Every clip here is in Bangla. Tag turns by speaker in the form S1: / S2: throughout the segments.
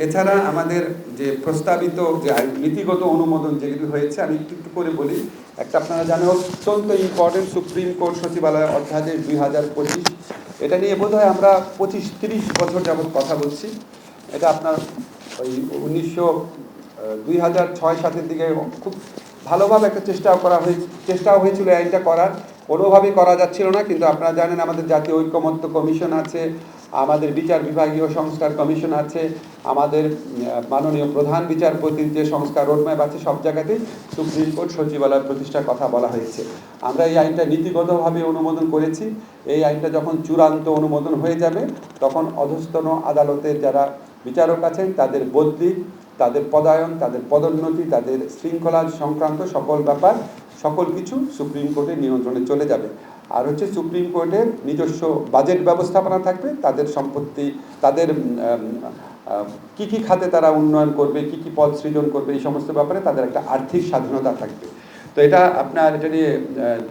S1: এছাড়া আমাদের যে প্রস্তাবিত যে নীতিগত অনুমোদন যেগুলি হয়েছে আমি একটু একটু করে বলি। একটা আপনারা জানেন অত্যন্ত ইম্পর্টেন্ট সুপ্রিম কোর্ট সচিবালয় অধ্যাদেশ 2025, এটা নিয়ে বোধহয় আমরা 25-30 বছর যাবৎ কথা বলছি। এটা আপনার ওই 2006-7 দিকে খুব ভালোভাবে একটা চেষ্টাও হয়েছিল আইনটা করার, কোনোভাবেই করা যাচ্ছিল না। কিন্তু আপনারা জানেন আমাদের জাতীয় ঐকমত্য কমিশন আছে, আমাদের বিচার বিভাগীয় সংস্কার কমিশন আছে, আমাদের মাননীয় প্রধান বিচারপতির যে সংস্কার রোডম্যাপ আছে, সব জায়গাতেই সুপ্রিম কোর্ট সচিবালয় প্রতিষ্ঠার কথা বলা হয়েছে। আমরা এই আইনটা নীতিগতভাবে অনুমোদন করেছি। এই আইনটা যখন চূড়ান্ত অনুমোদন হয়ে যাবে তখন অধস্তন আদালতের যারা বিচারক আছেন তাদের বদলি, তাদের পদায়ন, তাদের পদোন্নতি, তাদের শৃঙ্খলা সংক্রান্ত সকল ব্যাপার সকল কিছু সুপ্রিম কোর্টের নিয়ন্ত্রণে চলে যাবে। আর হচ্ছে সুপ্রিম কোর্টের নিজস্ব বাজেট ব্যবস্থাপনা থাকবে, তাদের সম্পত্তি, তাদের কী কী খাতে তারা উন্নয়ন করবে, কী কী পদ সৃজন করবে, এই সমস্ত ব্যাপারে তাদের একটা আর্থিক স্বাধীনতা থাকবে। তো এটা এটা নিয়ে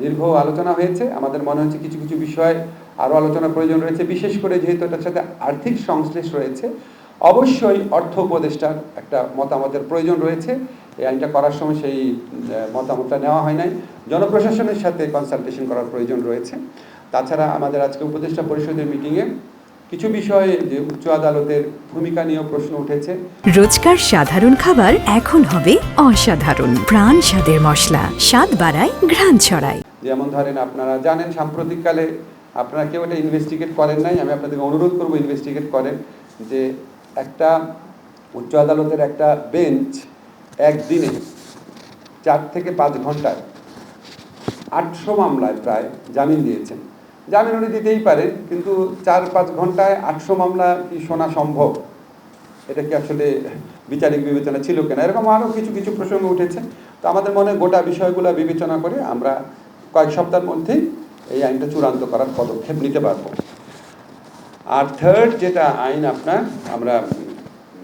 S1: দীর্ঘ আলোচনা হয়েছে। আমাদের মনে হচ্ছে কিছু কিছু বিষয় আরও আলোচনার প্রয়োজন রয়েছে, বিশেষ করে যেহেতু এটার সাথে আর্থিক সংশ্লেষ রয়েছে, অবশ্যই অর্থ উপদেষ্টার একটা মতামতের প্রয়োজন রয়েছে। এই আইনটা করার সময় সেই মতামতটা নেওয়া হয় নাই। জনপ্রশাসনের সাথে কনসালটেশন করার প্রয়োজন রয়েছে। তাছাড়া আমাদের আজকে উপদেষ্টা পরিষদের মিটিংয়ে কিছু বিষয়ে যে উচ্চ আদালতের ভূমিকা নিয়েও প্রশ্ন উঠেছে।
S2: রোজকার সাধারণ খাবার এখন হবে অসাধারণ, প্রাণ স্বাদের মশলা, স্বাদ বাড়ায়, ঘ্রাণ ছড়ায়।
S1: যেমন ধরেন আপনারা জানেন সাম্প্রতিককালে আপনারা কেউ এটা ইনভেস্টিগেট করেন নাই, আমি আপনাদেরকে অনুরোধ করবো ইনভেস্টিগেট করেন, যে একটা উচ্চ আদালতের একটা বেঞ্চ একদিনে 4 থেকে 5 ঘন্টায় 800 মামলায় প্রায় জামিন দিয়েছেন। জামিন উনি দিতেই পারেন, কিন্তু 4-5 ঘন্টায় 800 মামলা কি শোনা সম্ভব? এটা কি আসলে বিচারিক বিবেচনা ছিল কিনা, এরকম আরও কিছু কিছু প্রসঙ্গ উঠেছে। তো আমাদের মনে গোটা বিষয়গুলো বিবেচনা করে আমরা কয়েক সপ্তাহের মধ্যেই এই আইনটা চূড়ান্ত করার পদক্ষেপ নিতে পারবো। আর থার্ড যেটা আইন আমরা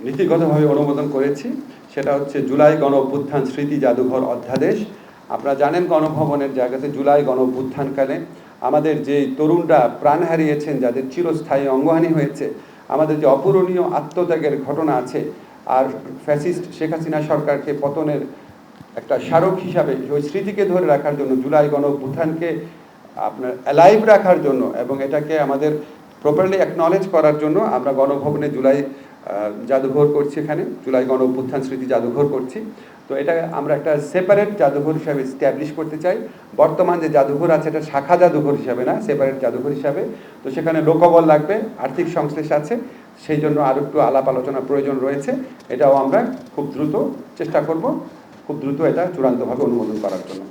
S1: নীতিগতভাবে অনুমোদন করেছি, সেটা হচ্ছে জুলাই গণ অভ্যুত্থান স্মৃতি জাদুঘর অধ্যাদেশ। আপনারা জানেন গণভবনের জায়গাতে জুলাই গণ অভ্যুত্থানকালে আমাদের যে তরুণরা প্রাণ হারিয়েছেন, যাদের চিরস্থায়ী অঙ্গহানি হয়েছে, আমাদের যে অপূরণীয় আত্মত্যাগের ঘটনা আছে, আর ফ্যাসিস্ট শেখ হাসিনা সরকারকে পতনের একটা স্মারক হিসাবে ওই স্মৃতিকে ধরে রাখার জন্য, জুলাই গণ অভ্যুত্থানকে আপনার অ্যালাইভ রাখার জন্য এবং এটাকে আমাদের প্রপারলি অ্যাকনলেজ করার জন্য আমরা গণভবনে জুলাই জাদুঘর করছি, এখানে জুলাই গণ অভ্যুত্থান স্মৃতি জাদুঘর করছি। তো এটা আমরা একটা সেপারেট জাদুঘর হিসাবে স্ট্যাবলিশ করতে চাই। বর্তমান যে জাদুঘর আছে এটা শাখা জাদুঘর হিসাবে না, সেপারেট জাদুঘর হিসাবে। তো সেখানে লোকবল লাগবে, আর্থিক সংশ্লেষ আছে, সেই জন্য আরও একটু আলাপ আলোচনার প্রয়োজন রয়েছে। এটাও আমরা খুব দ্রুত চেষ্টা করব, খুব দ্রুত এটা চূড়ান্তভাবে অনুমোদন করার জন্য।